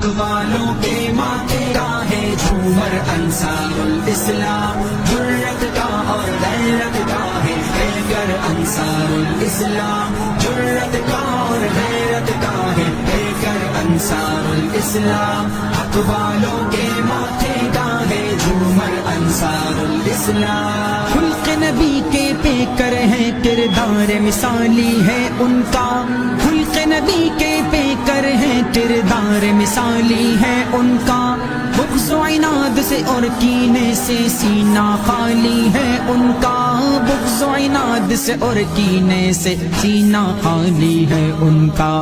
حق والوں کے ماتھے کا ہے جھومر انصار الاسلام، جرت کا اور غیرت کا ہے گر انصار الاسلام، جرت کا اور غیرت کا ہے گر انصار الاسلام، حق والوں کے ماتھے کا ہے جھومر انصار الاسلام۔ خلق نبی کے پیکر ہیں، کردار مثالی ہے ان کا، خلق نبی کے پیکر ہیں، کردار مثالی ہے ان کا، بغض و عناد سے اور کینے سے سینہ خالی ہے ان کا، بغض و عناد سے اور کینے سے سینہ خالی ہے ان کا،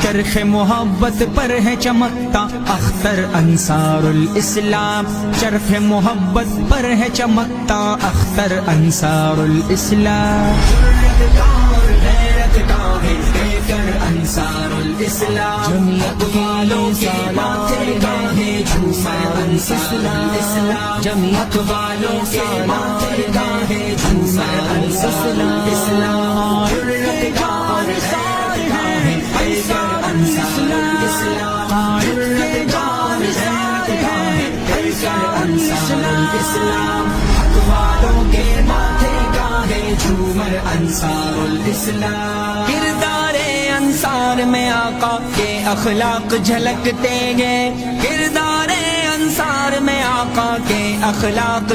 چرخ محبت پر ہے چمکتا اختر انصار الاسلام، چرخ محبت پر ہے چمکتا اختر انصار الاسلام، جرت کا اور غیرت کا ہے انصار الاسلام، جمعیت والوں کے ماتھے کا ہے جھومر انصار الاسلام، جمعیت والوں کے ماتھے کا ہے جھومر انصار الاسلام، جرت کا اور غیرت کا ہے انصار الاسلام، جرت کا اور غیرت کا ہے انصار الاسلام، حق والوں کے ماتھے کا ہے جھومر انصار الاسلام۔ کردار انصار میں آقا کے اخلاق جھلکتے گے، کردار انصار میں آقا کے اخلاق